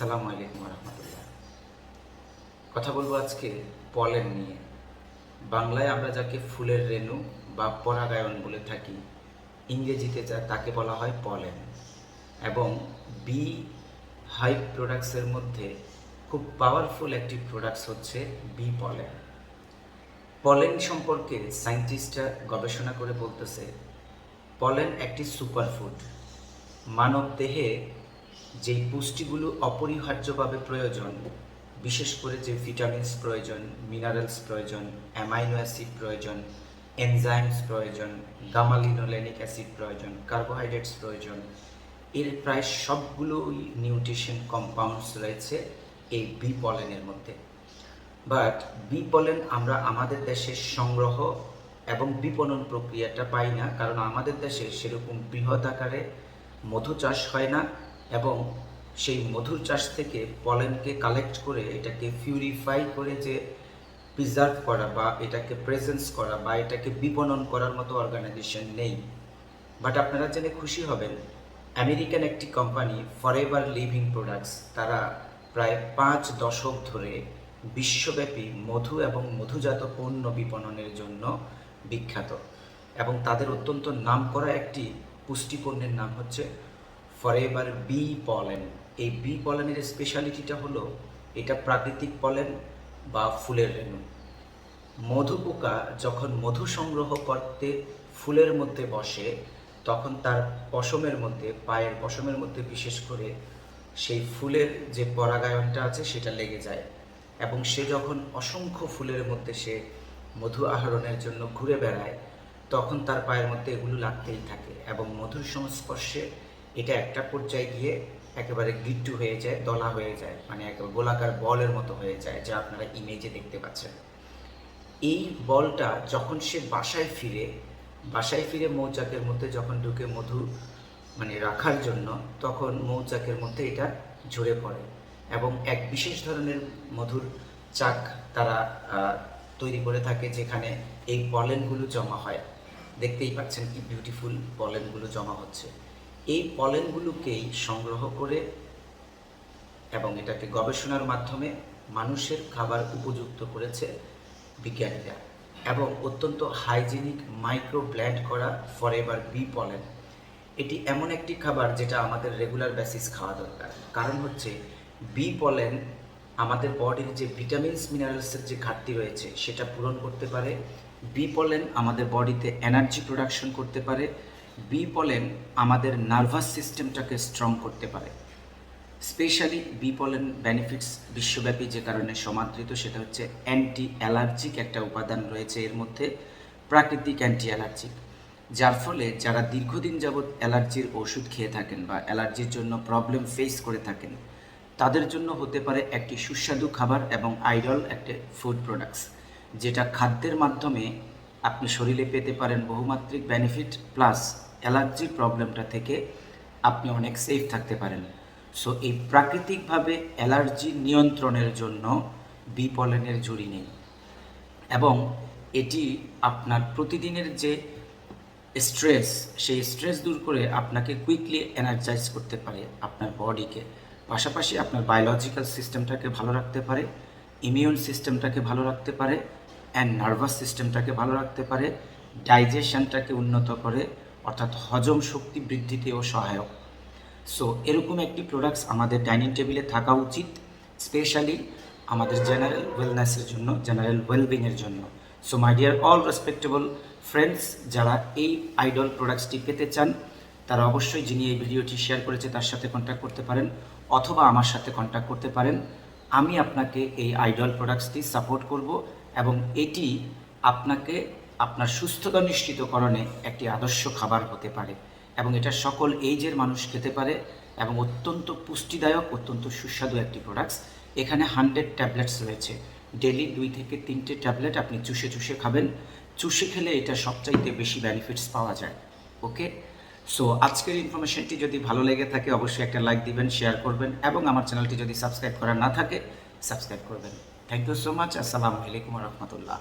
আসসালামু আলাইকুম রহমতুল্লাহ। কথা বলবো আজকে পলেন নিয়ে। বাংলায় আমরা যাকে ফুলের রেণু বা পরাগায়ন বলে থাকি, ইংরেজিতে তাকে বলা হয় পলেন। এবং বি হাইভ প্রোডাক্টসের মধ্যে খুব পাওয়ারফুল একটি প্রোডাক্টস হচ্ছে বি পলেন। পলেন সম্পর্কে সায়েন্টিস্টরা গবেষণা করে বলতেছে পলেন একটি সুপারফুড। মানব দেহে যেই পুষ্টিগুলো অপরিহার্যভাবে প্রয়োজন, বিশেষ করে যে ভিটামিনস প্রয়োজন, মিনারেলস প্রয়োজন, অ্যামাইনো অ্যাসিড প্রয়োজন, এনজাইমস প্রয়োজন, গামা লিনোলেনিক অ্যাসিড প্রয়োজন, কার্বোহাইড্রেটস প্রয়োজন, এর প্রায় সবগুলোই নিউট্রিশন কম্পাউন্ডস রয়েছে এই বি পলেনের মধ্যে। বাট বি পলেন আমরা আমাদের দেশে সংগ্রহ এবং বিপণন প্রক্রিয়াটা পাই না, কারণ আমাদের দেশে সেরকম বৃহৎ আকারে মধু চাষ হয় না এবং সেই মধুর চাষ থেকে পলেনকে কালেক্ট করে এটাকে পিউরিফাই করে যে প্রিজার্ভ করা বা এটাকে প্রেজেন্স করা বা এটাকে বিপণন করার মতো অর্গানাইজেশন নেই। বাট আপনারা জেনে খুশি হবেন, আমেরিকান একটি কোম্পানি ফরএভার লিভিং প্রোডাক্টস, তারা প্রায় 5 দশক ধরে বিশ্বব্যাপী মধু এবং মধুজাত পণ্য বিপণনের জন্য বিখ্যাত এবং তাদের অত্যন্ত নামকরা একটি পুষ্টিপণ্যের নাম হচ্ছে ফরএভার বি পলেন। এই বি পলেনের স্পেশালিটিটা হলো এটা প্রাকৃতিক পলেন বা ফুলের রেণু। মধু পোকা যখন মধু সংগ্রহ করতে ফুলের মধ্যে বসে, তখন তার পশমের মধ্যে, পায়ের পশমের মধ্যে বিশেষ করে সেই ফুলের যে পরাগায়নটা আছে সেটা লেগে যায় এবং সে যখন অসংখ্য ফুলের মধ্যে সে মধু আহরণের জন্য ঘুরে বেড়ায়, তখন তার পায়ের মধ্যে এগুলো লাগতেই থাকে এবং মধুর সংস্পর্শে এটা একটা পর্যায়ে গিয়ে একেবারে গিট্টু হয়ে যায়, দলা হয়ে যায়, মানে একেবারে গোলাকার বলের মতো হয়ে যায়, যা আপনারা ইমেজে দেখতে পাচ্ছেন। এই বলটা যখন সে বাসায় ফিরে মৌচাকের মধ্যে যখন ঢুকে মধু রাখার জন্য, তখন মৌচাকের মধ্যে এটা ঝরে পড়ে এবং এক বিশেষ ধরনের মধুর চাক তারা তৈরি করে থাকে, যেখানে এই পলেনগুলো জমা হয়। দেখতেই পাচ্ছেন কি বিউটিফুল পলেনগুলো জমা হচ্ছে। এই পলেনগুলোকেই সংগ্রহ করে এবং এটাকে গবেষণার মাধ্যমে মানুষের খাবার উপযুক্ত করেছে বিজ্ঞানীরা এবং অত্যন্ত হাইজিনিক মাইক্রো ব্লেন্ড করা ফরএভার বি পলেন। এটি এমন একটি খাবার যেটা আমাদের রেগুলার বেসিস খাওয়া দরকার। কারণ হচ্ছে বি পলেন আমাদের বডির যে ভিটামিনস মিনারেলসের যে ঘাটতি রয়েছে সেটা পূরণ করতে পারে। বি পলেন আমাদের বডিতে এনার্জি প্রোডাকশন করতে পারে। বি পলেন আমাদের নার্ভাস সিস্টেমটাকে স্ট্রং করতে পারে। স্পেশালি বি পলেন বেনিফিটস বিশ্বব্যাপী যে কারণে সমাদৃত, সেটা হচ্ছে অ্যান্টি অ্যালার্জিক একটা উপাদান রয়েছে এর মধ্যে, প্রাকৃতিক অ্যান্টি অ্যালার্জিক, যার ফলে যারা দীর্ঘদিন যাবৎ অ্যালার্জির ওষুধ খেয়ে থাকেন বা অ্যালার্জির জন্য প্রবলেম ফেস করে থাকেন, তাদের জন্য হতে পারে একটি সুস্বাদু খাবার এবং আইডল একটা ফুড প্রোডাক্টস, যেটা খাদ্যের মাধ্যমে আপনি শরীরে পেতে পারেন বহুমাত্রিক বেনিফিট, প্লাস অ্যালার্জির প্রবলেমটা থেকে আপনি অনেক সেফ থাকতে পারেন। সো এই প্রাকৃতিকভাবে অ্যালার্জি নিয়ন্ত্রণের জন্য বি পলেনের ঝুড়ি নেই এবং এটি আপনার প্রতিদিনের যে স্ট্রেস, সেই স্ট্রেস দূর করে আপনাকে কুইকলি এনার্জাইজ করতে পারে আপনার বডিকে, পাশাপাশি আপনার বায়োলজিক্যাল সিস্টেমটাকে ভালো রাখতে পারে, ইমিউন সিস্টেমটাকে ভালো রাখতে পারে, অ্যান্ড নার্ভাস সিস্টেমটাকে ভালো রাখতে পারে, ডাইজেশনটাকে উন্নত করে, অর্থাৎ হজম শক্তি বৃদ্ধিতেও সহায়ক। সো এরকম একটি প্রোডাক্টস আমাদের ডাইনিং টেবিলে থাকা উচিত, স্পেশালি আমাদের জেনারেল ওয়েলনেসের জন্য, জেনারেল ওয়েলবিংয়ের জন্য। So my dear all respectable friends, যারা এই আইডল প্রোডাক্টসটি পেতে চান, তারা অবশ্যই যিনি এই ভিডিওটি শেয়ার করেছে তার সাথে কন্ট্যাক্ট করতে পারেন অথবা আমার সাথে কন্ট্যাক্ট করতে পারেন। আমি আপনাকে এই আইডল প্রোডাক্টসটি সাপোর্ট করব এবং এটি আপনাকে আপনার সুস্থতা নিশ্চিতকরণে একটি আদর্শ খাবার হতে পারে এবং এটা সকল এইজের মানুষ খেতে পারে এবং অত্যন্ত পুষ্টিদায়ক, অত্যন্ত সুস্বাদু একটি প্রোডাক্টস। এখানে 100 ট্যাবলেটস রয়েছে। ডেলি 2 থেকে 3টে ট্যাবলেট আপনি চুষে চুষে খাবেন। চুষে খেলে এটা সবচাইতে বেশি বেনিফিটস পাওয়া যায়। ওকে, সো আজকের ইনফরমেশনটি যদি ভালো লেগে থাকে অবশ্যই একটা লাইক দিবেন, শেয়ার করবেন এবং আমার চ্যানেলটি যদি সাবস্ক্রাইব করা না থাকে সাবস্ক্রাইব করবেন। Thank you so much. আসসালামু আলাইকুম রহমতুল্লাহ।